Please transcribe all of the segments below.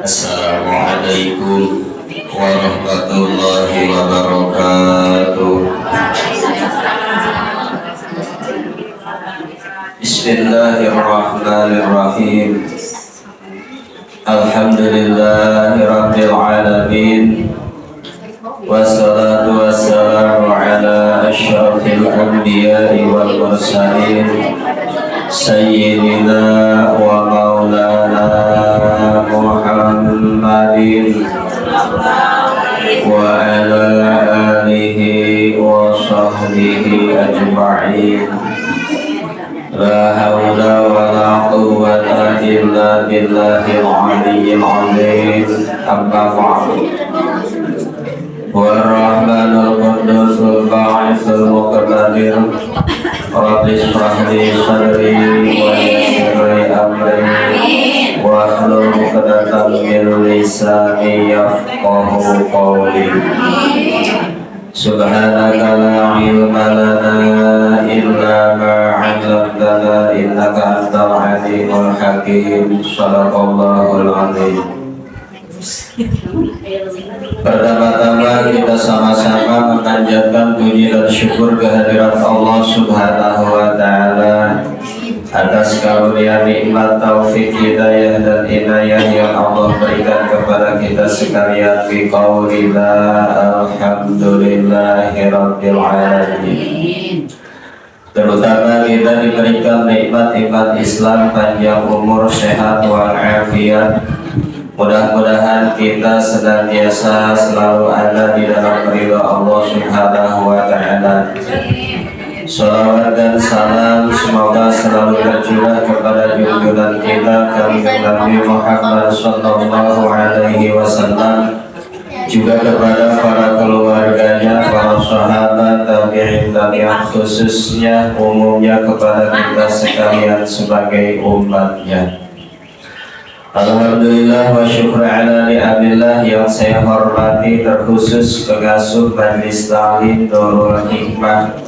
Assalamualaikum warahmatullahi wabarakatuh. Bismillahirrahmanirrahim. Alhamdulillahi rabbil alamin. Wassalatu wassalamu ala asyrafil anbiya'i wal mursalin Sayyidina wa maulana Muhammadin wa ala alihi wa sahbihi ajma'in. La hawla wa la quwwata illa billahil aliyyil azim. Amma ba'du. War-Rahmanul Qudusul Ba'isul Muqtadir Rabbi shrah li sadri wa yassir li amri wahlul 'uqdatam min lisani yafqahu qawli. Subhanaka la ilma lana illa ma 'allamtana innaka antal alimul hakim. Shadaqallahul azim. Pertama-tama kita sama-sama memanjatkan puji dan syukur kehadirat Allah Subhanahu wa Ta'ala atas karunia nikmat taufik hidayah dan inayah yang Allah berikan kepada kita sekalian. Fi qaulina alhamdulillahi rabbil alamin. Terutama kita diberikan nikmat iman Islam, panjang umur, sehat walafiat. Mudah-mudahan kita senantiasa selalu ada di dalam ridha Allah Subhanahu wa Ta'ala. Salawat dan salam semoga selalu tercurah kepada junjungan kita Nabi Muhammad sallallahu alaihi wasallam, juga kepada para keluarganya, para sahabat, tabi'in, dan yang khususnya umumnya kepada kita sekalian sebagai umatnya. Alhamdulillah wa syukur ala ni'amillah yang saya hormati, terkhusus pengasuh Majelis Ta'lim Darul Hikmah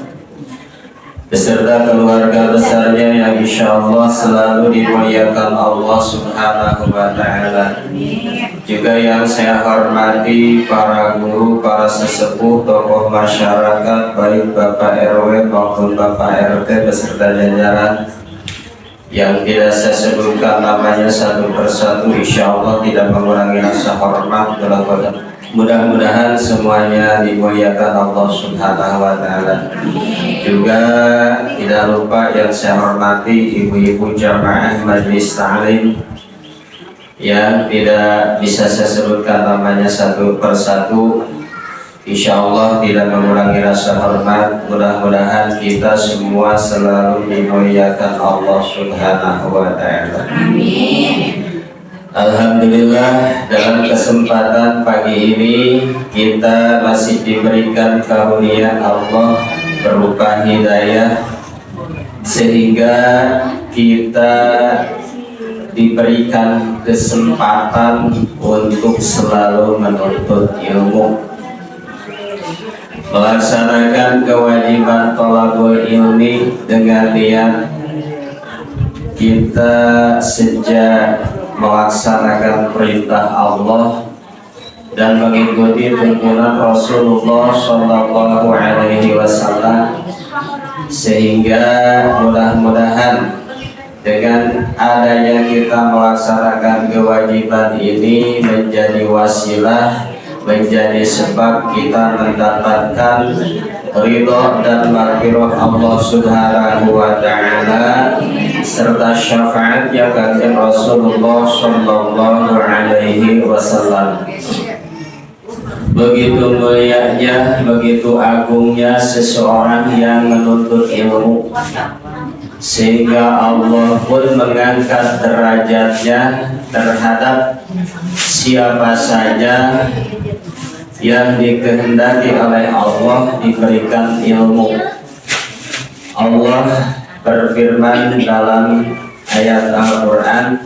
beserta keluarga besarnya yang insyaallah selalu dimuliakan Allah Subhanahu wa Ta'ala. Juga yang saya hormati para guru, para sesepuh, tokoh masyarakat, baik Bapak RW maupun Bapak RT beserta jajaran yang tidak saya sebutkan namanya satu persatu, insya Allah tidak mengurangi rasa hormat. Mudah-mudahan semuanya dimuliakan Allah Subhanahu wa Ta'ala. Juga tidak lupa yang saya hormati ibu-ibu jamaah Majelis Ta'lim yang tidak bisa saya sebutkan namanya satu persatu, insya Allah tidak mengurangi rasa hormat. Mudah-mudahan kita semua selalu dimuliakan Allah Subhanahu wa Ta'ala. Amin. Alhamdulillah, dalam kesempatan pagi ini kita masih diberikan karunia Allah berupa hidayah, sehingga kita diberikan kesempatan untuk selalu menuntut ilmu, melaksanakan kewajiban thalabul ilmi dengan niat kita sejak melaksanakan perintah Allah dan mengikuti tuntunan Rasulullah Shallallahu Alaihi Wasallam, sehingga mudah-mudahan dengan adanya kita melaksanakan kewajiban ini menjadi wasilah, menjadi sebab kita mendapatkan ridho dan maghfirah Allah Subhanahu wa Ta'ala serta syafaatnya kanjeng Rasulullah Sallallahu Alaihi Wasallam. Begitu mulianya, begitu agungnya seseorang yang menuntut ilmu, sehingga Allah pun mengangkat derajatnya terhadap siapa saja yang dikehendaki oleh Allah diberikan ilmu. Allah berfirman dalam ayat Al-Quran,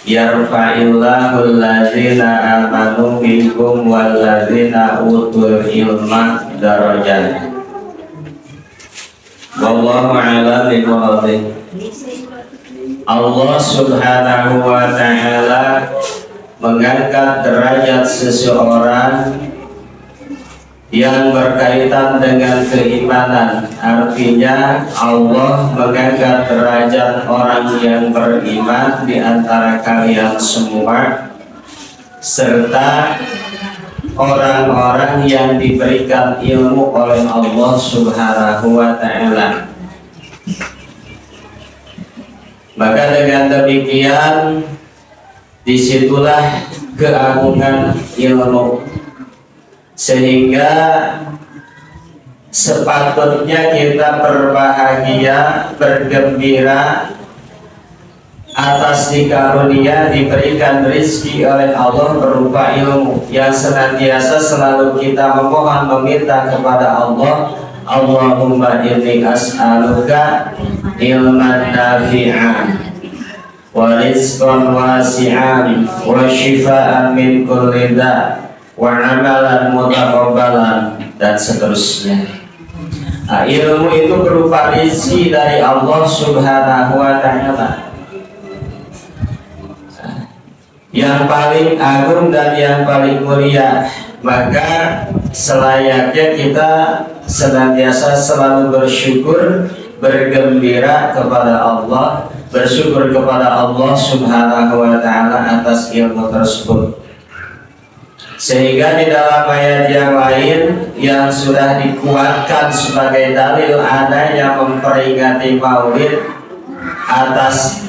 yarfa'illahu allazina amanu minkum wallazina utul ilma darajat. Wallahu a'lam bishawab. Allah subhanahu wa ta'ala mengangkat derajat seseorang yang berkaitan dengan keimanan. Artinya Allah mengangkat derajat orang yang beriman di antara kalian semua, serta orang-orang yang diberikan ilmu oleh Allah subhanahu wa ta'ala. Maka dengan demikian disitulah keagungan ilmu, sehingga sepatutnya kita berbahagia, bergembira atas dikarunia diberikan rezeki oleh Allah berupa ilmu yang senantiasa selalu kita memohon meminta kepada Allah, Allahumma inni as'aluka ilman nafi'an wa rizqan wasi'an wa shifaan min kulli da' wa amalan mutaqabbalan, dan seterusnya. Nah, ilmu itu berupa rezeki dari Allah subhanahu wa ta'ala yang paling agung dan yang paling mulia. Maka selayaknya kita senantiasa selalu bersyukur, bergembira kepada Allah, bersyukur kepada Allah subhanahu wa ta'ala atas ilmu tersebut. Sehingga di dalam ayat yang lain yang sudah dikuatkan sebagai dalil adanya memperingati Maulid atas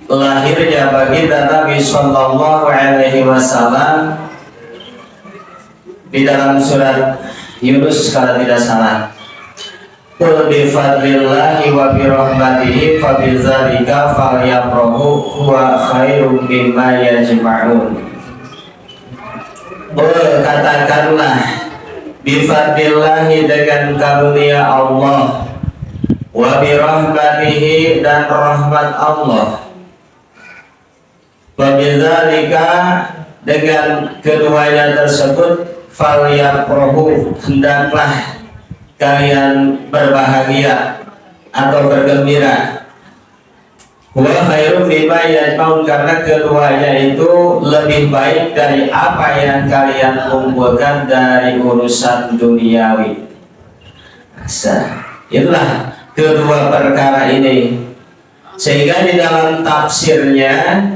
lahirnya baginda Nabi Sallallahu Alaihi Wasallam, di dalam surat Yunus kalau tidak salah, qul bi fadlillahi wa bi rahmatihi fa bidzalika falyafrahu huwa khairum mimma yajma'un. Katakanlah, bifadlillahi dengan karunia Allah, wa birahmatihi dan rahmat Allah, wa bidzalika dengan keduanya tersebut, falyafrahu hendaklah kalian berbahagia atau bergembira. Wa khairum mimma yajma'un, karena keduanya itu lebih baik dari apa yang kalian kumpulkan dari urusan duniawi. Itulah kedua perkara ini. Sehingga di dalam tafsirnya,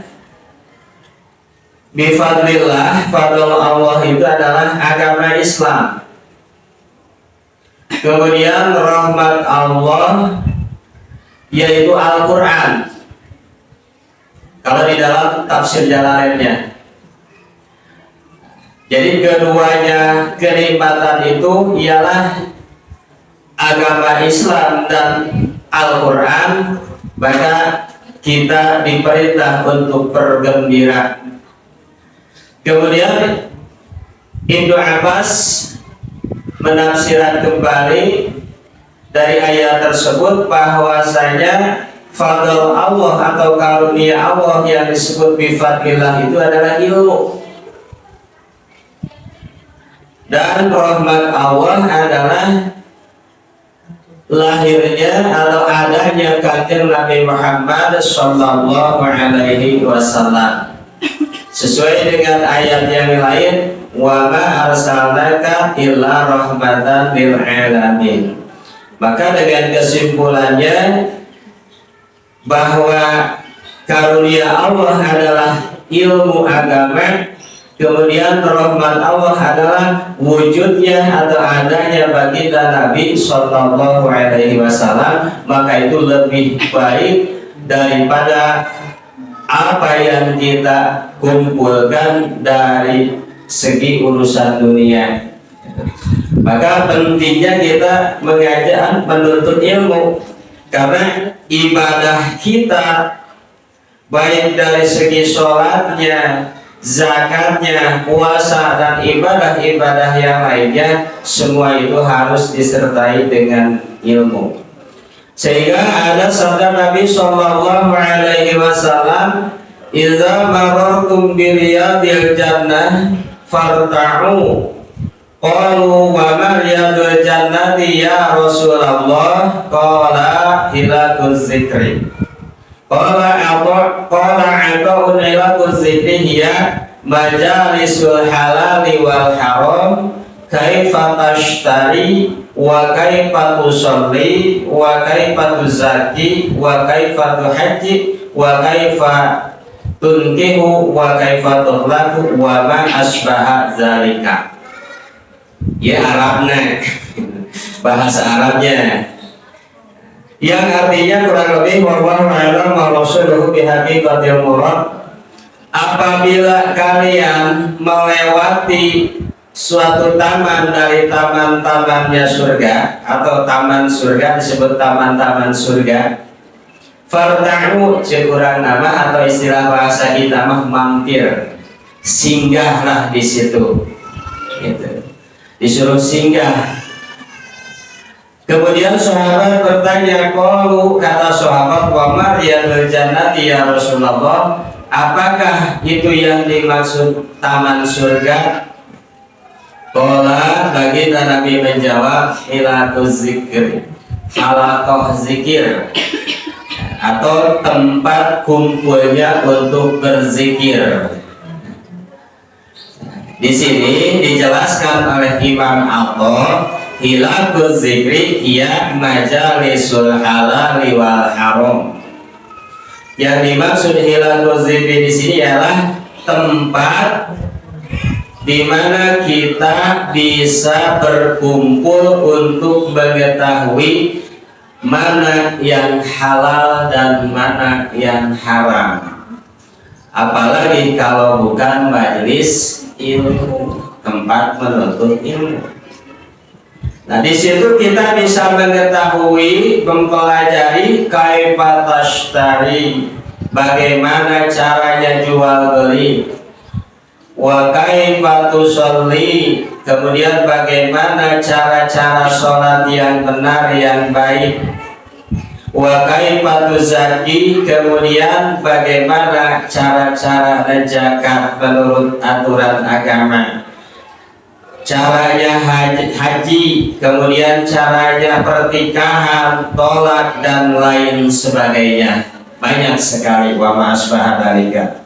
bifadlillah, fadl Allah itu adalah agama Islam. Kemudian rahmat Allah yaitu Al-Quran. Kalau di dalam tafsir Jalalainnya, jadi keduanya kenikmatan itu ialah agama Islam dan Al-Quran. Maka kita diperintah untuk bergembira. Kemudian Ibnu Abbas menafsirkan kembali dari ayat tersebut bahwasanya fadl Allah atau karunia Allah yang disebut bifadlillah itu adalah ilmu, dan rahmat Allah adalah lahirnya atau adanya kanjeng Nabi Muhammad Sallallahu Alaihi Wasallam, sesuai dengan ayat yang lain, wa ma arsalnaka illa rahmatan lil alamin. Maka dengan kesimpulannya bahwa karunia Allah adalah ilmu agama, kemudian rahmat Allah adalah wujudnya atau adanya baginda Nabi Sallallahu Alaihi Wasallam, maka itu lebih baik daripada apa yang kita kumpulkan dari segi urusan dunia. Maka pentingnya kita mengajar, menuntut ilmu, karena ibadah kita baik dari segi sholatnya, zakatnya, puasa, dan ibadah-ibadah yang lainnya, semua itu harus disertai dengan ilmu. Sehingga ada sabda Nabi Shallallahu Alaihi Wasallam, "Idza marartum bi riyadil jannah farta'u." Qalu wa ma riyadul jannati ya Rasulullah? Qala hilakuz zikri. Qala ata'un hilakuz zikri hiya majalisul halali wal haram, kaifa tashtari wa kaifa tusalli wa kaifa tuzaki wa kaifa tuhajji wa kaifa tunkihu wa kaifa tuhlaku wa ma asbaha zalika. Ya Arabnya, bahasa Arabnya, yang artinya kurang lebih wallahu a'lam wa rasuluhu bihaqiqatil murad. Apabila kalian melewati suatu taman dari taman-tamannya surga, atau taman surga disebut taman-taman surga, farta'u kurang nama, atau istilah bahasa kita mah mampir, singgahlah di situ, gitu. Disuruh singgah. Kemudian sahabat bertanya, qalu, kata sahabat, wa ma riyadul jannati ya Rasulullah, apakah itu yang dimaksud taman surga? Qala, baginda Nabi menjawab, hilaquz zikr, halaqah zikir, atau tempat kumpulnya untuk berzikir. Di sini dijelaskan oleh Imam Atha, hilaquz zikri ya majalisul halali wal haram. Yang dimaksud hilaquz zikri di sini ialah tempat di mana kita bisa berkumpul untuk mengetahui mana yang halal dan mana yang haram. Apalagi kalau bukan majelis ilmu, tempat menuntut ilmu. Nah, di situ kita bisa mengetahui, mempelajari kaifa tashtari, bagaimana caranya jual beli, wa kaifa tusolli, kemudian bagaimana cara-cara sholat yang benar, yang baik, wa kaifa tuzaki, kemudian bagaimana cara-cara zakat menurut aturan agama, caranya haji, kemudian caranya pertikahan, tolak, dan lain sebagainya. Banyak sekali wa ma asbaha dzalika,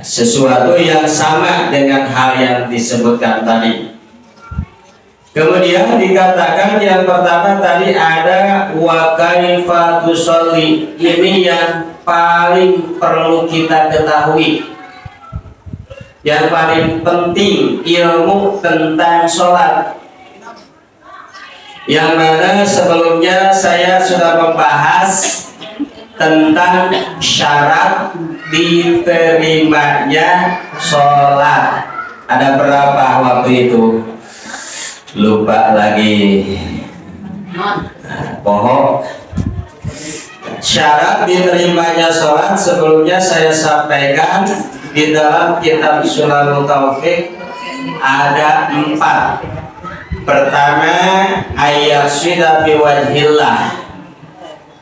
sesuatu yang sama dengan hal yang disebutkan tadi. Kemudian dikatakan yang pertama tadi ada wa kaifa tusolli. Ini yang paling perlu kita ketahui, yang paling penting, ilmu tentang sholat, yang mana sebelumnya saya sudah membahas tentang syarat diterimanya sholat. Ada berapa waktu itu? Lupa lagi. Pohon. Syarat diterimanya sholat sebelumnya saya sampaikan di dalam kitab Sulamul Taufiq ada 4. Pertama, ayat syida biwajhillah,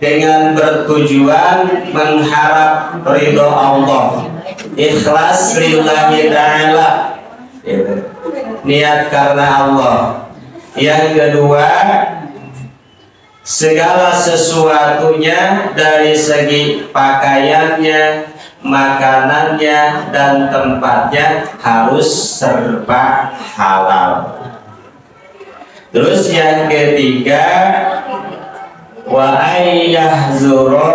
dengan bertujuan mengharap ridho Allah, ikhlas lillahi ta'ala, niat karena Allah. Yang kedua, segala sesuatunya dari segi pakaiannya, makanannya, dan tempatnya harus serba halal. Terus yang ketiga, wa ayyahzuru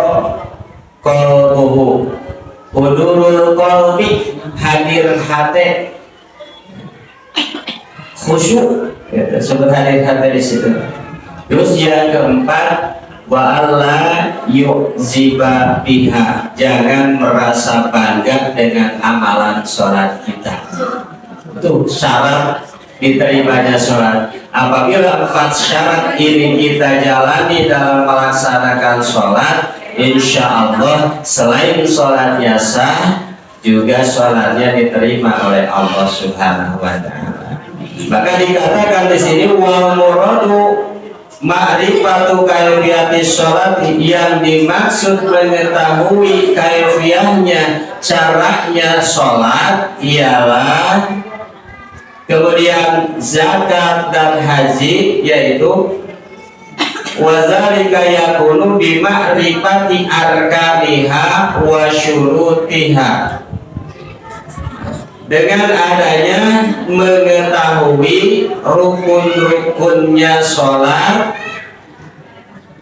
qalbuhu, hudurul qalbi, hadir hati, khusyuk, sebut hadir hati di situ. Terus yang keempat, wa alla yu'ziba biha, jangan merasa bangga dengan amalan sholat kita. Itu syarat diterimanya sholat. Apabila 4 syarat ini kita jalani dalam melaksanakan sholat, insya Allah selain sholatnya sah, juga sholatnya diterima oleh Allah Subhanahu wa Ta'ala. Maka dikatakan di sini wal muradu ma'rifatu kaifiyati sholat, yang dimaksud mengetahui kaifiyahnya, caranya sholat ialah kemudian zakat dan haji, yaitu wazalika yakunu bima'rifati arkaniha wa syurutiha, dengan adanya mengetahui rukun-rukunnya sholat,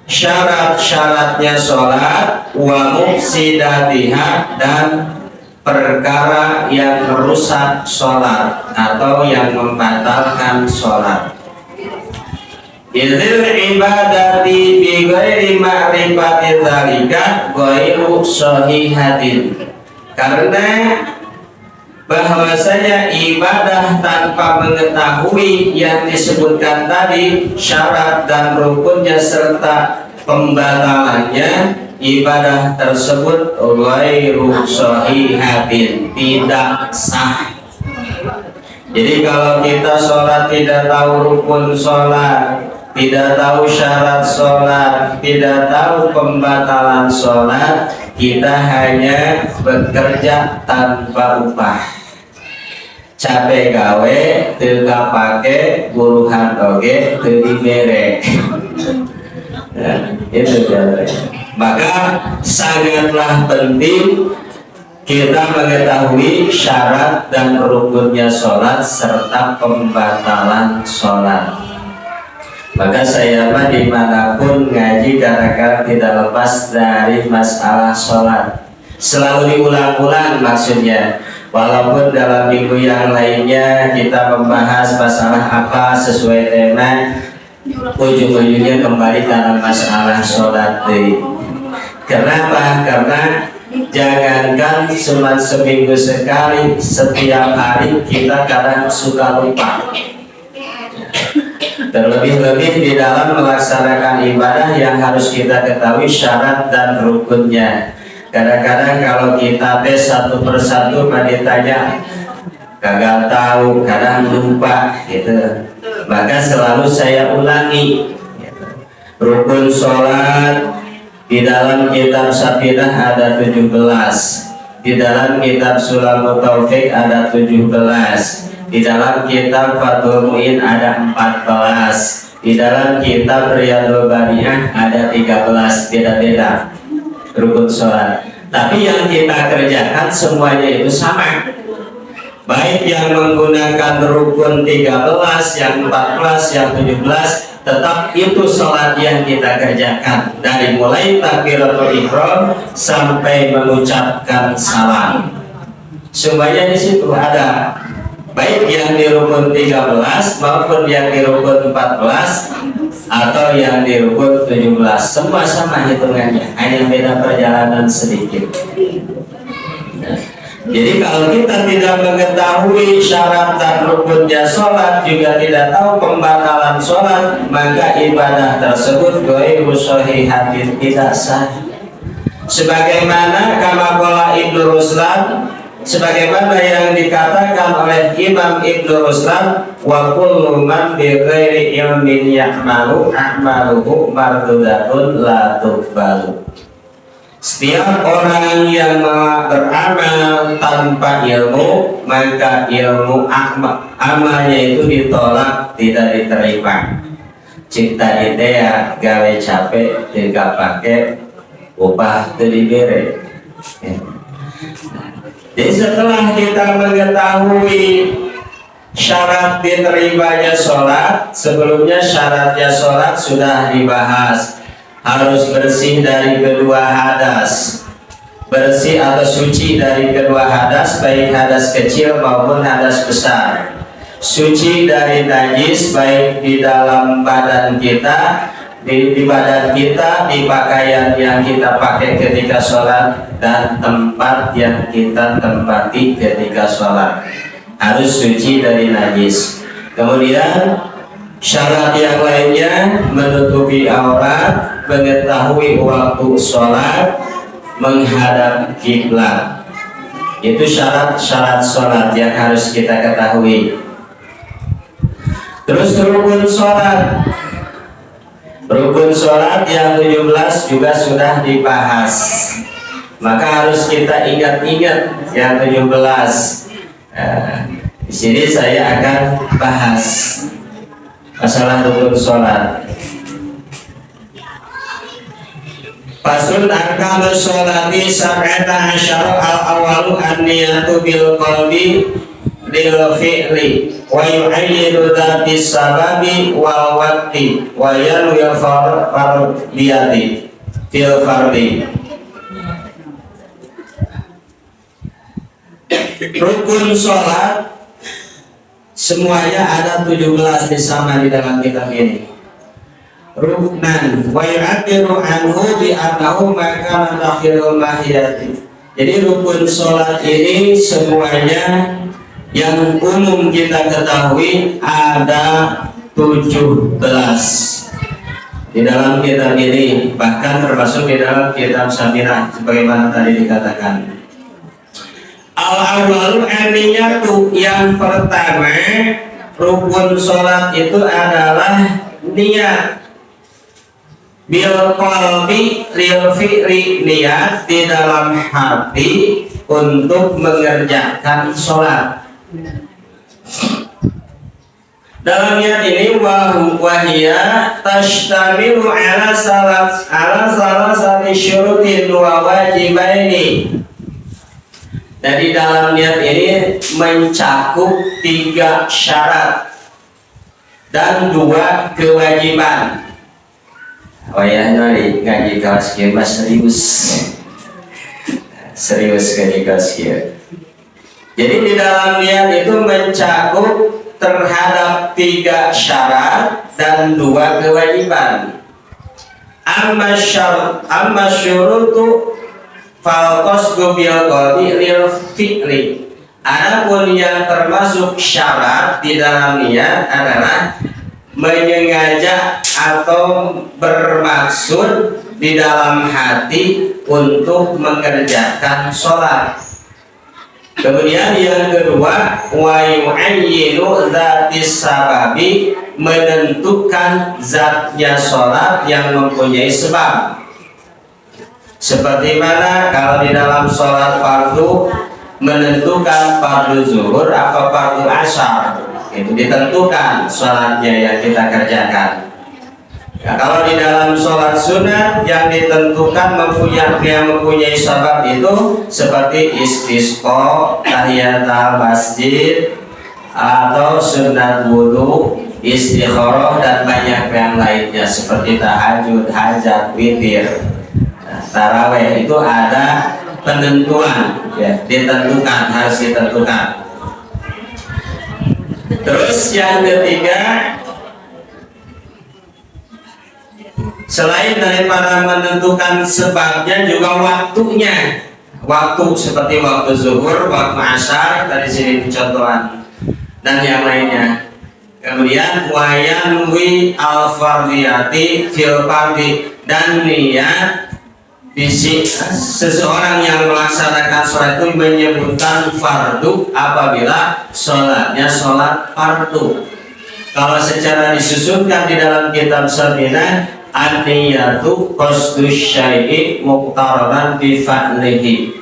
syarat-syaratnya sholat, wa mufsidatiha, dan perkara yang merusak sholat atau yang membatalkan sholat. Izil ibadati bi ghairi ma'rifati dzalika ghairu shahihatin, karena bahwasanya ibadah tanpa mengetahui yang disebutkan tadi, syarat dan rukunnya serta pembatalannya, ibadah tersebut ghairu shahihatin, tidak sah. Jadi kalau kita sholat tidak tahu rukun sholat, tidak tahu syarat sholat, tidak tahu pembatalan sholat, kita hanya bekerja tanpa upah. Capek gawe, teu pake, buruhan oge, teu dibere. Nah, itu jawabannya. Maka sangatlah penting kita mengetahui syarat dan rukunnya sholat serta pembatalan sholat. Maka saya mah dimanapun ngaji kadang-kadang tidak lepas dari masalah sholat. Selalu diulang-ulang maksudnya. Walaupun dalam minggu yang lainnya kita membahas masalah apa sesuai tema, ujung-ujungnya kembali dalam masalah sholat. Kenapa? Karena jangankan cuma seminggu sekali, setiap hari kita kadang suka lupa. Terlebih-lebih di dalam melaksanakan ibadah yang harus kita ketahui syarat dan rukunnya. Kadang-kadang kalau kita tes satu persatu ditanya kagak tahu, kadang lupa gitu. Maka selalu saya ulangi rukun sholat di dalam kitab Safinah ada 17, di dalam kitab Sulamut Taufik ada 17, di dalam kitab Fathul Mu'in ada 14, di dalam kitab Riyadul Bariyah ada 13, beda-beda rukun sholat. Tapi yang kita kerjakan semuanya itu sama, baik yang menggunakan rukun 13, yang 14, yang 17, tetap itu sholat yang kita kerjakan dari mulai takbiratul ihram sampai mengucapkan salam. Semuanya di situ ada, baik yang di rukun 13 maupun yang di rukun 14 atau yang di rukun 17, semua sama hitungannya, hanya beda perjalanan sedikit. Jadi kalau kita tidak mengetahui syarat dan rukunnya sholat, juga tidak tahu pembatalan sholat, maka ibadah tersebut ghairu shahihatin, tidak sah. Sebagaimana kama qala Ibnu Ruslan, sebagaimana yang dikatakan oleh Imam Ibnu Ruslan, wa kullu man bi ghairi ilmin ya'malu a'maluhu mardudatun la tuqbalu. Setiap orang yang beramal tanpa ilmu, maka ilmu amalnya itu ditolak, tidak diterima. Cipta ide ya gawe capek, tidak pakai upah diberi. Jadi setelah kita mengetahui syarat diterimanya sholat, sebelumnya syaratnya sholat sudah dibahas. Harus bersih dari kedua hadas, bersih atau suci dari kedua hadas, baik hadas kecil maupun hadas besar. Suci dari najis baik di dalam badan kita, di badan kita, di pakaian yang kita pakai ketika sholat, dan tempat yang kita tempati ketika sholat. Harus suci dari najis. Kemudian syarat yang lainnya menutupi aurat, mengetahui waktu sholat, menghadap kiblat. Itu syarat-syarat sholat yang harus kita ketahui. Terus rukun sholat. Rukun sholat yang 17 juga sudah dibahas. Maka harus kita ingat-ingat yang 17. Di sini saya akan bahas masalah rukun sholat. Fasul arkanus sholati sab'ata asyara al-awalu an-niyatu bil qalbi lil fi'li wa yu'ayyidu dhatis sababi wal waqti wa yanwil fardiyati fil fardi. Rukun sholat semuanya ada 17 disama di dalam kitab ini. Ruknan wa yu'addiru anhu bi annahu makana dakhilul mahiyati. Jadi rukun sholat ini semuanya yang umum kita ketahui ada 17 di dalam kitab ini, bahkan termasuk di dalam kitab Samirah sebagaimana tadi dikatakan. Al-awwalu an-niyatu, yang pertama rukun sholat itu adalah niat. Bil qalbi lil fi'li, niat di dalam hati untuk mengerjakan sholat. Dalam niat ini wahia tashtamilu ala salasati syurutin wa wajibaini. Jadi dalam niat ini mencakup 3 syarat dan 2 kewajiban. Ya nari ngaji kelas kieu mas serius ngaji kelas kieu. Jadi di dalam niat itu mencakup terhadap 3 syarat dan 2 kewajiban. Amma syurutu fal qasdu bil qalbi lil fi'li. Adapun yang termasuk syarat di dalam niat adalah menyengaja atau bermaksud di dalam hati untuk mengerjakan sholat. Kemudian yang kedua, wa yu'ayyinu dzatis sababi, menentukan zatnya sholat yang mempunyai sebab. Seperti mana kalau di dalam sholat fardu menentukan fardu zuhur apa fardu asar, itu ditentukan sholatnya yang kita kerjakan. Ya, kalau di dalam sholat sunat yang ditentukan mempunyai sebab itu seperti istisqa, tahiyatul masjid, atau sunat wudu, istikharah, dan banyak yang lainnya seperti tahajud, hajat, witir, taraweh. Itu ada penentuan, ya, ditentukan, harus ditentukan. Terus yang ketiga, selain daripada menentukan sebabnya juga waktunya. Waktu seperti waktu zuhur, waktu asar, dari sini contohan, dan yang lainnya. Kemudian wayanwi al-fardiyati fil fardi, dan niat seseorang yang melaksanakan sholat itu menyebutkan fardu apabila sholatnya sholat fardu. Kalau secara disusunkan di dalam kitab Saminah, an-niyatu qasdu syai'i muqtaranan bi fa'lihi.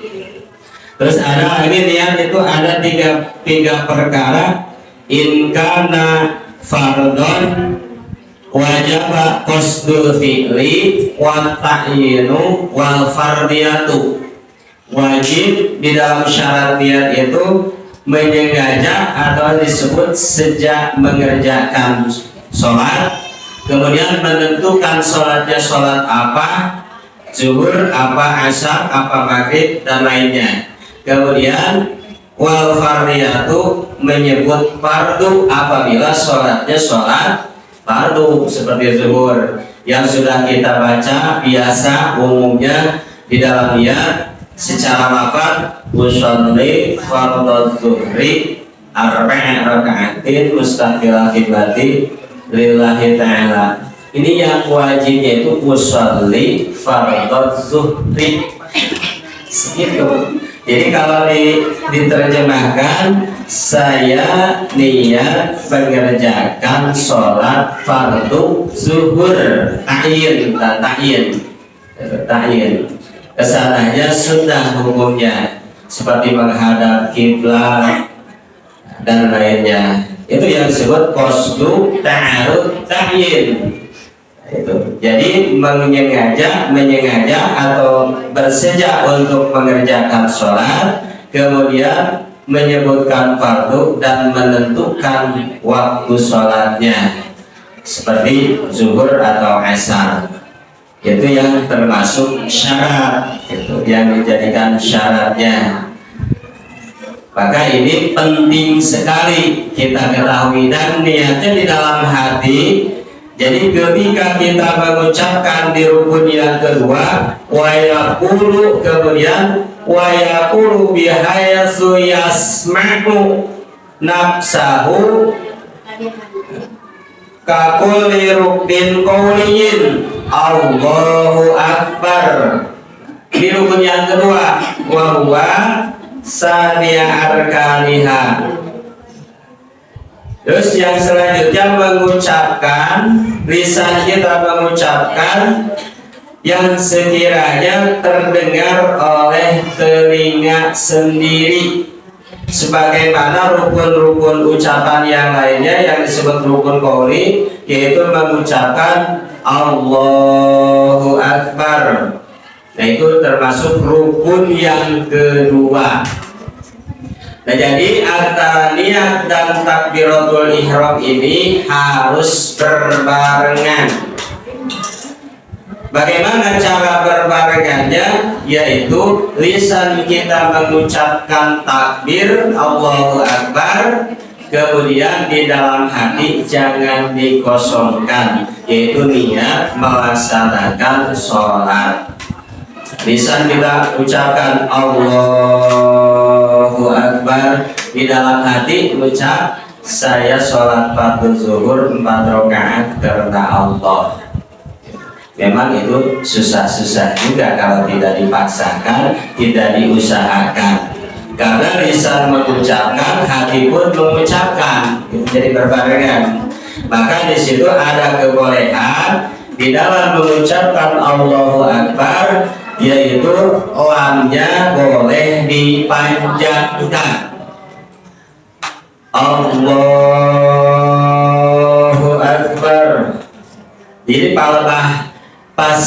Terus ada ini niat itu ada tiga perkara. In kana fardhon wajaba qasdul fi'li wa ta'yinu wal fardiyatu. Wajib di dalam syarat niat itu menyengaja atau disebut sejak mengerjakan sholat, kemudian menentukan sholatnya sholat apa, zuhur apa, asar apa, maghrib, dan lainnya. Kemudian wal fardiyatu, menyebut fardu apabila sholatnya sholat fardu seperti zuhur yang sudah kita baca biasa umumnya di dalam niat secara lafaz, usolli fardhu zuhri arba'a raka'atin mustaqbilal qiblati lillahi ta'ala. Ini yang wajibnya itu usolli fardhu zuhri. Segitu. Jadi kalau diterjemahkan, saya niat mengerjakan sholat fardu zuhur ta'yin, kesananya sunnah hukumnya seperti menghadap kiblat dan lainnya. Itu yang disebut qasdu ta'arud ta'yin. Itu. Jadi menyengaja atau bersejak untuk mengerjakan sholat, kemudian menyebutkan fardu dan menentukan waktu sholatnya seperti zuhur atau asar. Itu yang termasuk syarat, itu yang dijadikan syaratnya. Maka ini penting sekali kita ketahui dan niatnya di dalam hati. Jadi ketika kita mengucapkan di rukun yang kedua wa yaqulu, kemudian wa yaqulu bihayatsu yasma'u nafsahu kakulli ruknin qawliyin Allahu Akbar. Di rukun yang kedua wa huwa saniya arkaniha. Terus yang selanjutnya mengucapkan, lisan kita mengucapkan yang sekiranya terdengar oleh telinga sendiri, sebagaimana rukun-rukun ucapan yang lainnya yang disebut rukun qauli, yaitu mengucapkan Allahu Akbar. Nah, itu termasuk rukun yang kedua. Nah, jadi antara niat dan takbiratul ihram ini harus berbarengan. Bagaimana cara berbarengannya? Yaitu lisan kita mengucapkan takbir Allahu Akbar, kemudian di dalam hati jangan dikosongkan, yaitu niat melaksanakan sholat. Lisan kita ucapkan Allahu Akbar, di dalam hati ucap saya sholat fardu zuhur 4 rakaat karena Allah. Memang itu susah-susah juga kalau tidak dipaksakan, tidak diusahakan. Karena lisan mengucapkan, hati pun mengucapkan, jadi berbarengan. Maka di situ ada kebolehan di dalam mengucapkan Allahu Akbar, yaitu lamnya boleh dipanjangkan. Allahu Akbar. Jadi pas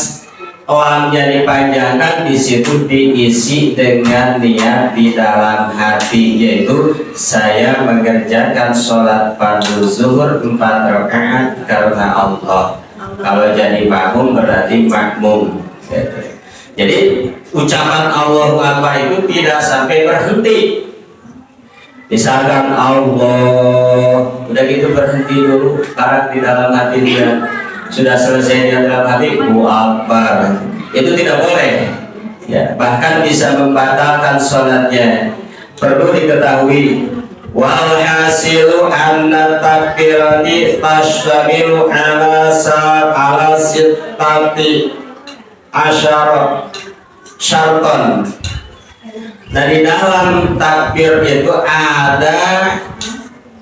lamnya dipanjangkan, di situ diisi dengan niat di dalam hati, yaitu saya mengerjakan sholat fardu zuhur 4 rakaat karena Allah. Kalau jadi makmum berarti makmum. Jadi ucapan Allahu Akbar itu tidak sampai berhenti. Misalkan Allah, udah gitu berhenti dulu, karena di dalam hati dia sudah selesai di dalam hati Allahu Akbar. Itu tidak boleh. Ya, bahkan bisa membatalkan sholatnya. Perlu diketahui, wal hasilu anna takbirati tashtamilu ala sittati asyara syarton. Dari dalam takbir itu ada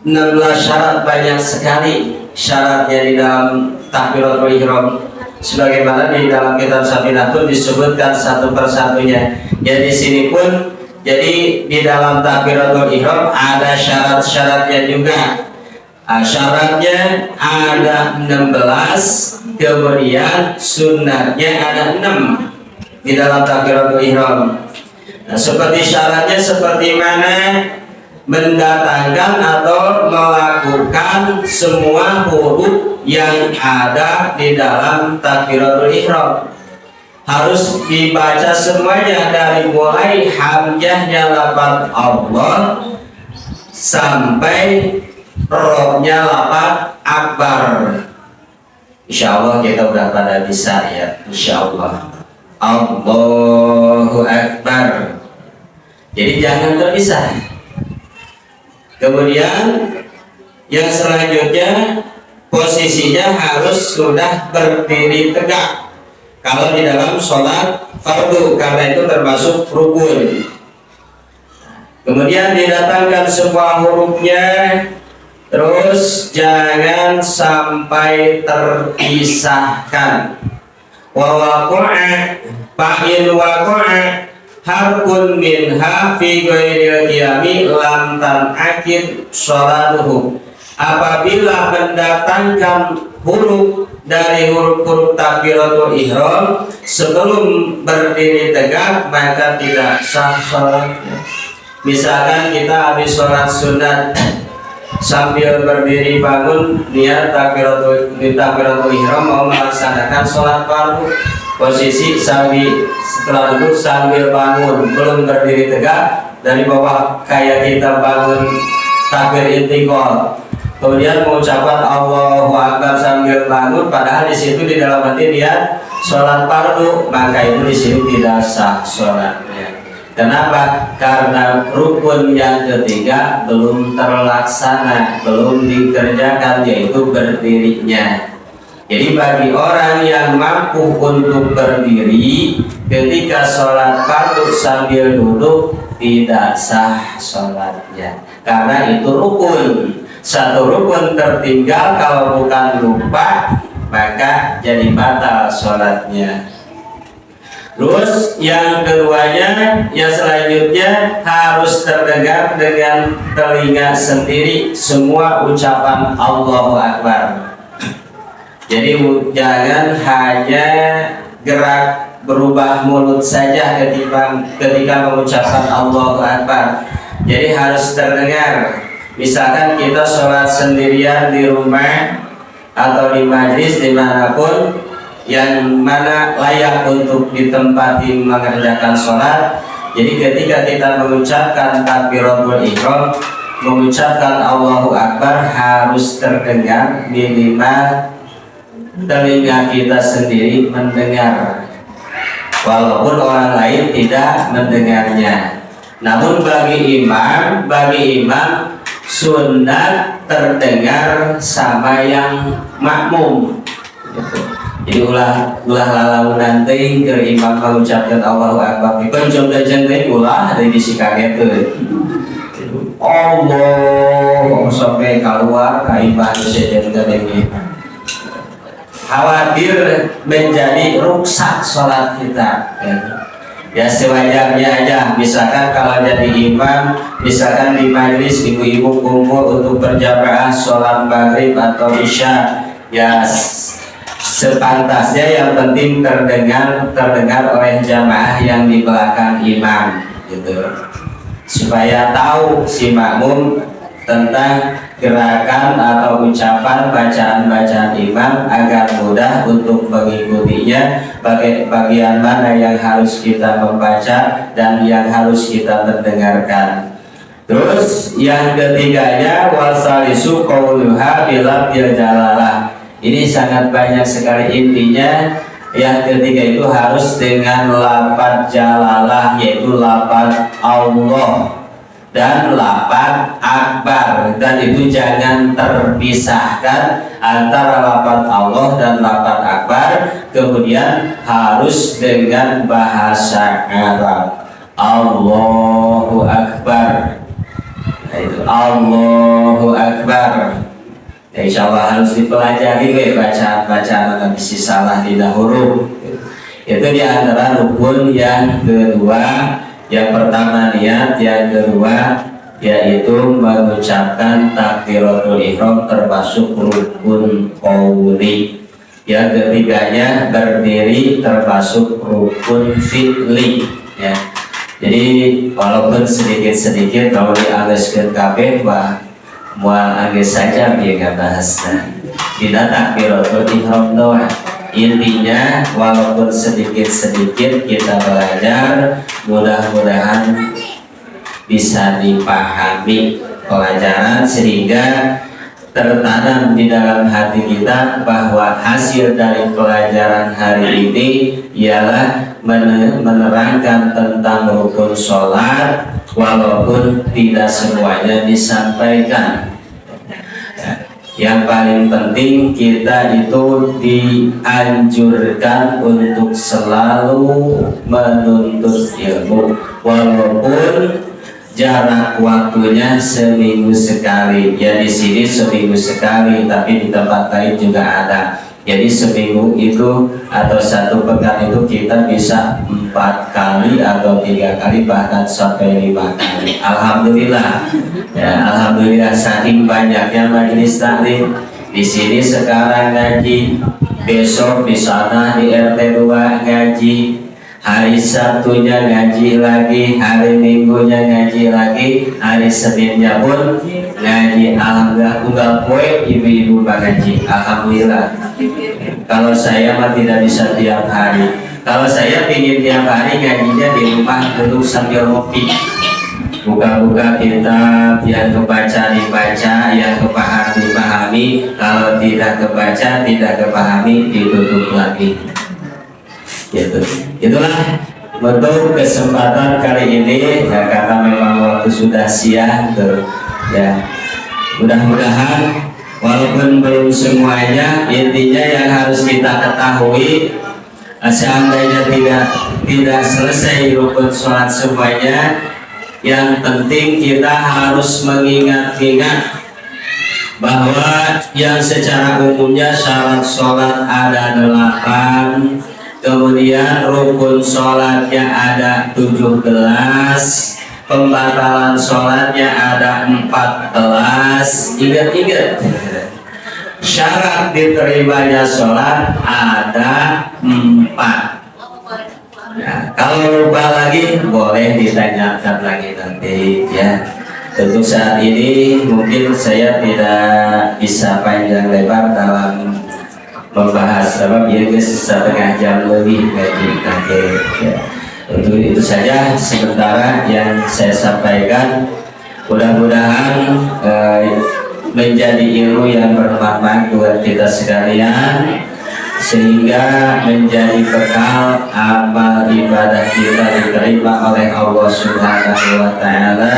16 syarat, banyak sekali syaratnya di dalam takbiratul ihram. Sebagaimana di dalam kitab Safinatun disebutkan satu persatunya. Jadi sini pun, jadi di dalam takbiratul ihram ada syarat-syaratnya juga. Syaratnya ada 16, kemudian sunatnya ada 6 di dalam takbiratul ihram. Nah, seperti syaratnya seperti mana? Mendatangkan atau melakukan semua huruf yang ada di dalam takbiratul ihram. Harus dibaca semuanya dari mulai hamzahnya lafaz Allah sampai rohnya lafaz akbar. Insya Allah kita udah pada bisa ya, insya Allah. Allahu Akbar. Jadi jangan terpisah. Kemudian yang selanjutnya posisinya harus sudah berdiri tegak kalau di dalam sholat fardu, karena itu termasuk rukun. Kemudian didatangkan semua hurufnya, terus jangan sampai terpisahkan. Wa waqa'a fa'in waqa'a harfun minha fi ghairil qiyami lam tan'aqid sholatuhu. Apabila mendatangkan huruf dari huruf-huruf takbiratul ihram sebelum berdiri tegak, maka tidak sah sholatnya. Misalkan kita habis sholat sunat sambil berdiri bangun niat takbiratul ihram mau melaksanakan sholat fardu, posisi setelah duduk sambil bangun belum berdiri tegak, dari bawah kayak kita bangun takbir intiqal, kemudian mengucapkan Allahu Akbar sambil bangun, padahal di situ di dalam hati niat sholat fardu, maka itu di sini tidak sah sholatnya. Kenapa? Karena rukun yang ketiga belum terlaksana, belum dikerjakan, yaitu berdirinya. Jadi bagi orang yang mampu untuk berdiri ketika sholat fardu sambil duduk, tidak sah sholatnya, karena itu rukun. Satu rukun tertinggal, kalau bukan lupa maka jadi batal sholatnya. Terus yang keduanya, yang selanjutnya harus terdengar dengan telinga sendiri semua ucapan Allahu Akbar. Jadi jangan hanya gerak berubah mulut saja ketika mengucapkan Allahu Akbar. Jadi harus terdengar. Misalkan kita sholat sendirian di rumah atau di majlis dimanapun yang mana layak untuk ditempati mengerjakan sholat. Jadi ketika kita mengucapkan takbiratul ihram, mengucapkan Allahu Akbar, harus terdengar, minimal telinga kita sendiri mendengar, walaupun orang lain tidak mendengarnya. Namun bagi imam sunat terdengar sama yang makmum gitu. Jadi ulah lalau nanti ke imam mengucapkan Allahu Akbar, ikon jongga-jongga ulah dari bisi kaget Allah sampai keluar kaibah sejenga ini, khawatir menjadi rusak sholat kita. Ya sewajarnya aja. Misalkan kalau jadi imam, misalkan di majlis ibu-ibu kumpul untuk berjamaah sholat maghrib atau isya, ya sepantasnya yang penting terdengar oleh jamaah yang di belakang imam gitu, supaya tahu si makmum tentang gerakan atau ucapan bacaan imam agar mudah untuk mengikutinya, bagian mana yang harus kita membaca dan yang harus kita mendengarkan. Terus yang ketiganya wasalisu qauluha bila jalalah. Ini sangat banyak sekali intinya. Yang ketiga itu harus dengan lafaz jalalah, yaitu lafaz Allah dan lafaz akbar, dan itu jangan terpisahkan antara lafaz Allah dan lafaz akbar. Kemudian harus dengan bahasa Arab, Allahu Akbar, itu Allahu Akbar. Ya, insya Allah harus dipelajari bacaan-bacaan yang bisa salah tidak huruf. Itu diantara rukun yang kedua. Yang pertama niat, yang kedua yaitu mengucapkan takbiratul ihram termasuk rukun qauli. Yang ketiganya berdiri termasuk rukun fi'li. Ya. Jadi walaupun sedikit-sedikit kalau diageskeun kabeh mual agak saja dia bahasnya tidak takbiratul ihram doang. Intinya walaupun sedikit-sedikit kita belajar, mudah-mudahan bisa dipahami pelajaran sehingga tertanam di dalam hati kita bahwa hasil dari pelajaran hari ini ialah menerangkan tentang rukun sholat, walaupun tidak semuanya disampaikan. Yang paling penting kita itu dianjurkan untuk selalu menuntut ilmu, walaupun jarak waktunya seminggu sekali. Ya di sini seminggu sekali, tapi di tempat lain juga ada. Jadi seminggu itu atau satu pekan itu kita bisa 4 kali atau 3 kali bahkan sampai 5 kali. Alhamdulillah, ya alhamdulillah saking banyaknya majelis taklim. Di sini sekarang ngaji, besok di sana di RT 2 ngaji, hari Sabtunya ngaji lagi, hari Minggunya ngaji lagi, hari Seninnya pun ngaji. Alhamdulillah unggal poe ibu-ibu ngaji. Alhamdulillah. Kalau saya mah tidak bisa tiap hari. Kalau saya ingin tiap hari ngajinya di rumah duduk sambil ngopi, buka-buka kitab, yang kebaca dibaca, yang kepahami dipahami, kalau tidak kebaca tidak kepahami ditutup lagi. Gitu. Itulah untuk kesempatan kali ini ya, karena memang waktu sudah siang tuh ya. Mudah-mudahan walaupun belum semuanya, intinya yang harus kita ketahui, seandainya tidak selesai rukun sholat semuanya, yang penting kita harus mengingat-ingat bahwa yang secara umumnya syarat sholat ada 8, kemudian rukun sholatnya ada 17, pembatalan sholatnya ada 14. Ingat-ingat, syarat diterimanya sholat ada 4. Nah, kalau lupa lagi boleh ditanyakan lagi nanti ya. Untuk saat ini mungkin saya tidak bisa panjang lebar dalam membahas, sebab ya guys, 1/2 jam lebih ngaji nanti ya. Untuk itu saja sementara yang saya sampaikan. Mudah-mudahan menjadi ilmu yang bermanfaat buat kita sekalian, sehingga menjadi bekal amal ibadah kita diterima oleh Allah Subhanahu wa Ta'ala,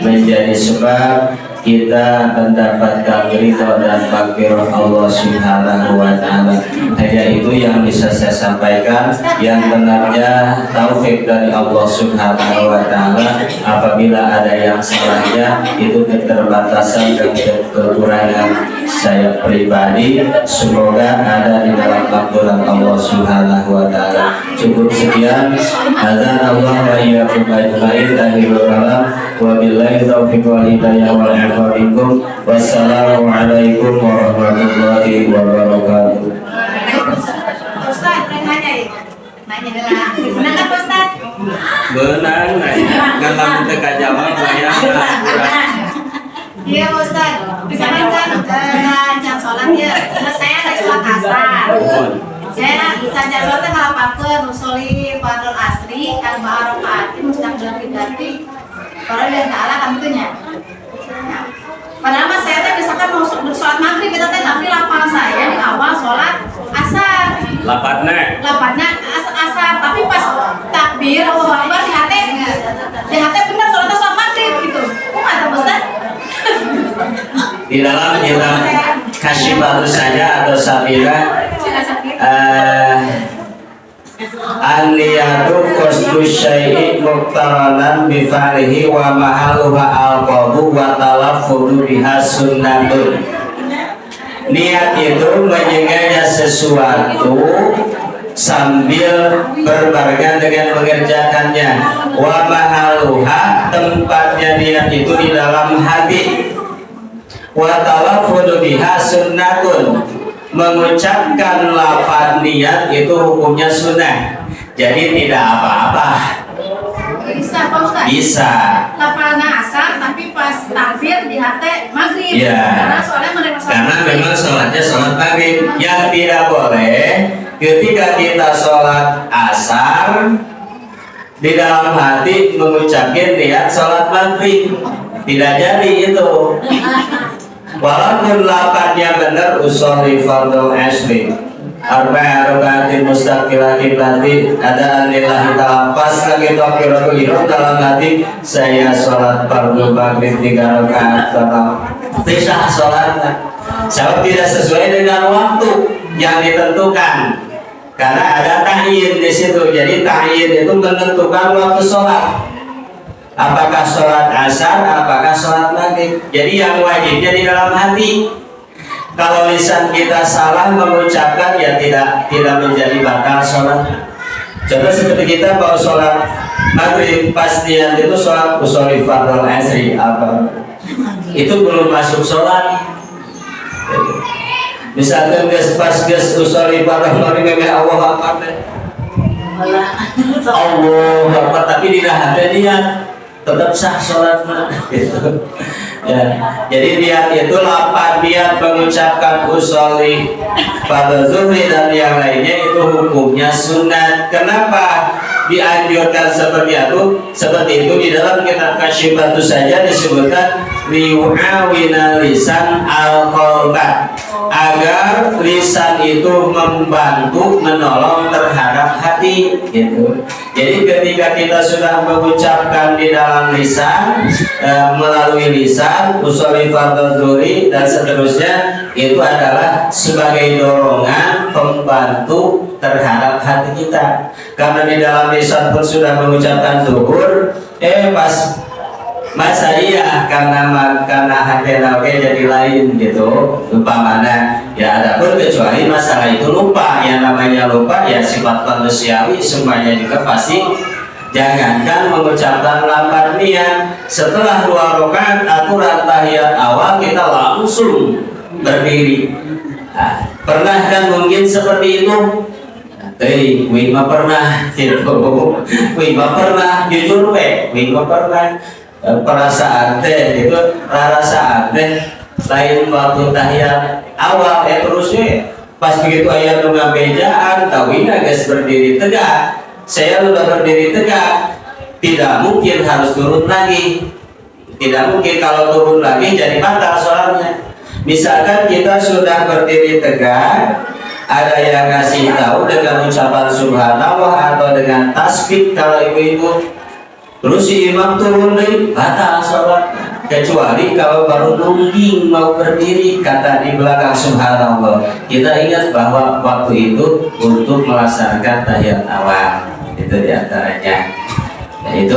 menjadi sebab kita mendapatkan ridho dan maghfirah Allah Subhanahu wa Ta'ala. Hanya itu yang bisa saya sampaikan. Yang benarnya taufik dari Allah Subhanahu wa Ta'ala. Apabila ada yang salahnya, itu keterbatasan dan kekurangan saya pribadi. Semoga ada di dalam ampunan Allah Subhanahu wa Ta'ala. Cukup sekian. Azan Allah wa iyyakum ajmain. Akhirul kalam. Wabillahi taufiq wal hidayah wal afwa. Wassalamualaikum warahmatullahi wabarakatuh. Ustaz, nanya ya? Nanya lah. Menang kan Ustaz? Benang nanya. Kalau kita jawab bayar. Iya Ustaz. Bisa kan jam sholat ya. Saya ada sholat asar. Saya saja sholatnya kalau pakai nusoli fardul asri arba'a rakaat mustaqbil ganti. Kalau lihat ke arah tentunya. Padahal mas saya teh misalkan mau sholat maghrib kita teh, tapi lapang saya di awal sholat asar. Lapatnya asar, tapi pas takbir Allahu Akbar di hati benar sholatnya sholat maghrib gitu. Kok nggak tahu Ustaz? Di dalam kita kasih baru saja atau sabila an-niyatu qasdu syai'i muqtaranan bi fa'lihi wa mahalluha al-qabu wa talaffudu biha sunnatun. Niat itu menyengaja sesuatu sambil berbarengan dengan mengerjakannya. Wa mahalluha, tempatnya niat itu di dalam hati. Wa talaffudu biha sunnatun, mengucapkan lafaz niat itu hukumnya sunnah. Jadi tidak apa-apa. Bisa Pak Ustaz? Bisa. Lafaznya asar tapi pas takbir di hati maghrib. Ya. Karena memang sholatnya sholat maghrib. Yang tidak boleh ketika kita sholat asar di dalam hati mengucapkan niat sholat maghrib. Tidak jadi itu. Walaupun lafaznya benar, usolli fardhu asri arba'a rakaatin mustaqilatin lati ada lillahi ta'ala, pas lagi takbiratul ihram dalam hati saya sholat fardhu maghrib 3 rakaat bisa sholatnya. Sebab tidak sesuai dengan waktu yang ditentukan, karena ada ta'yin di situ. Jadi ta'yin itu menentukan waktu sholat. apakah sholat asar, apakah sholat maghrib. Jadi yang wajibnya di dalam hati. Kalau lisan kita salah mengucapkan, ya tidak menjadi batal sholat. Contoh seperti kita mau sholat maghrib, pasti itu sholat usholi fardhu asri apa itu belum masuk sholat. Misalkan pas usholi fardhu maghrib Allah Akbar, Allah Akbar, tapi tidak ada niat, tetap sah sholatnya gitu. Ya, jadi niat itu lapan niat mengucapkan usholi fardhu zuhri dan yang lainnya itu hukumnya sunat. Kenapa dianjurkan seperti itu di dalam kitab Kasyifatus saja disebutkan liu'awina lisan al-qalba, agar lisan itu membantu menolong terhadap hati gitu. Jadi ketika kita sudah mengucapkan di dalam lisan melalui lisan usholi fardhu zuhri dan seterusnya, itu adalah sebagai dorongan pembantu terhadap hati kita. Karena di dalam lisan pun sudah mengucapkan zuhur, pas masa iya karena hati oke jadi lain gitu, lupa mana ya. Adapun kecuali masalah itu lupa, yang namanya lupa ya sifat manusiawi semuanya juga pasti. Jangankan mengucapkan lapan niat, setelah 2 rakaat aturan tahiyat awal kita langsung berdiri. Nah, pernah kan mungkin seperti itu? Wih mah pernah gitu, wih mah pernah jujur wih mah pernah. Perasaan teh itu rasa teh lain waktu tahiyat awal terus pas begitu ayat ngabejaan tawina guys berdiri tegak, saya sudah berdiri tegak, tidak mungkin harus turun lagi, tidak mungkin. Kalau turun lagi jadi batal sholatnya. Misalkan kita sudah berdiri tegak, ada yang ngasih tahu dengan ucapan subhanallah atau dengan tasbih kalau ibu-ibu, terus si imam turun lagi, batal sholat. Kecuali kalau baru nungging mau berdiri kata di belakang subhanallah, kita ingat bahwa waktu itu untuk melaksanakan tahiyat awal, itu diantaranya. Nah, itu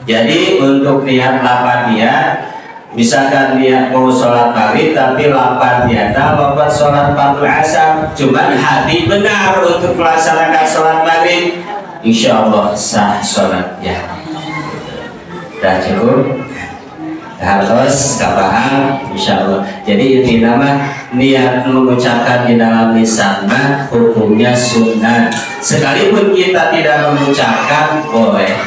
jadi untuk niat 8 niat, misalkan niat mau sholat maghrib tapi 8 niat lompat sholat fardhu asar, cuman hati benar untuk melaksanakan sholat maghrib, insya Allah sah sholatnya. Dah cukup, harus paham insya Allah. Jadi ini nama niat mengucapkan di dalam lisan mah hukumnya sunat. Sekalipun kita tidak mengucapkan boleh.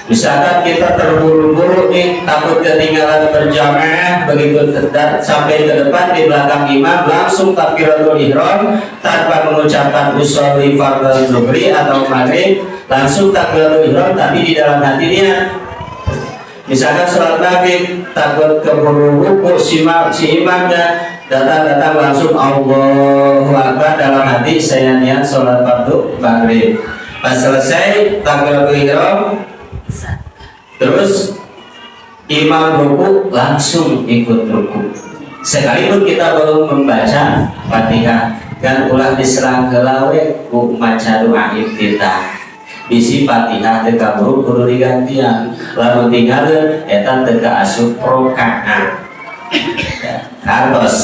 Misalkan kita terburu-buru nih, takut ketinggalan berjamaah, begitu sampai ke depan di belakang imam langsung takbiratul ihram tanpa mengucapkan usholi fardhu zuhri atau maghrib, langsung takbiratul ihram tapi di dalam hati niat. Misalkan sholat maghrib takut keburu ruku si imamnya, datang langsung Allahu Akbar, dalam hati saya niat sholat fardhu maghrib. Pas selesai takbiratul ihram, terus imam ruku langsung ikut ruku. Sekalipun kita belum membaca Fatihah, kan ulah diserang gelawe ku maca doa iftitah. Bisi Fatihah teu kaburu kudu digantian. Lamun tinggalkeun eta teu kaasup rakaat. Hartos.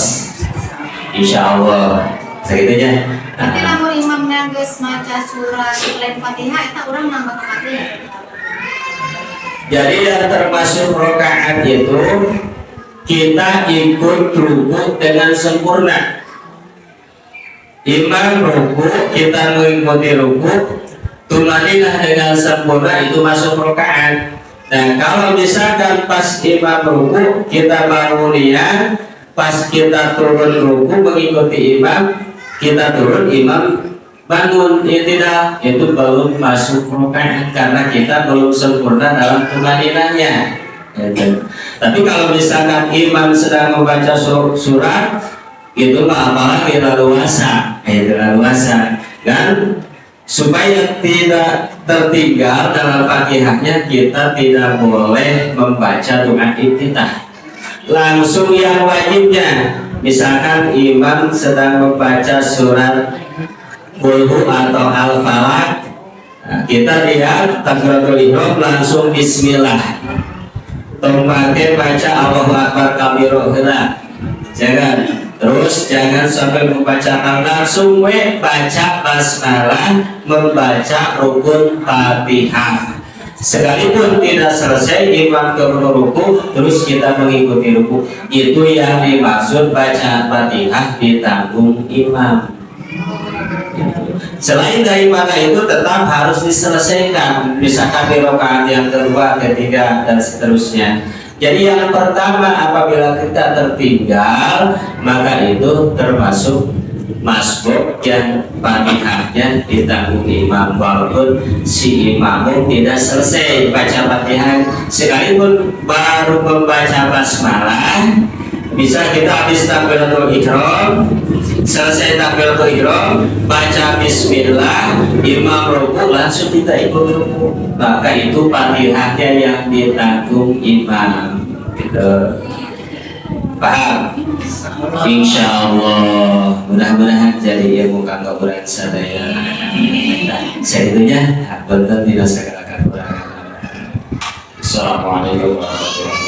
Insyaallah. Segitunya. Nanti lamun imamna geus maca surat lain Fatihah eta urang nambah Fatihah. Jadi yang termasuk rakaat itu kita ikut ruku dengan sempurna. Imam ruku, kita mengikuti ruku, tumaninah dengan sempurna, itu masuk rakaat. Nah kalau misalkan pas imam ruku kita baru niat, pas kita turun ruku mengikuti imam, kita turun imam bangun, tidak, itu belum masuk rakaat karena kita belum sempurna dalam tumaninahnya. Tapi kalau misalkan imam sedang membaca surat, itu apalagi leluasa, leluasa kan, supaya tidak tertinggal dalam Fatihahnya, kita tidak boleh membaca doa iftitah. Langsung yang wajibnya, misalkan imam sedang membaca surat Qul hu atau Al-Falaq, Nah, kita lihat takbiratul ihram langsung bismillah. Tempatnya baca Allahu Akbar kabiro heula. Jangan. Terus jangan sampai membacakan langsung baca basmalah, membaca rukun Fatihah. Sekalipun tidak selesai imam keburu ruku, terus kita mengikuti ruku. Itu yang dimaksud baca Fatihah ditanggung imam. Selain daripada itu tetap harus diselesaikan, misalkan di rakaat yang kedua, ketiga, dan seterusnya. Jadi yang pertama apabila kita tertinggal, maka itu termasuk masbuk yang Fatihahnya ditanggung imam, walaupun si imam tidak selesai baca Fatihah, sekalipun baru membaca basmalah. Bisa kita habis takbiratul ihram, selesai takbiratul ihram, baca bismillah, imam ruku, langsung kita ikut ruku. Maka itu Fatihahnya yang ditanggung imam. Gitu. Paham? Insya Allah, mudah-mudahan jadi ilmu kanggo urang sadaya. Nah, segitu nya, punten dina sagala kakurangan. Assalamualaikum warahmatullahi wabarakatuh.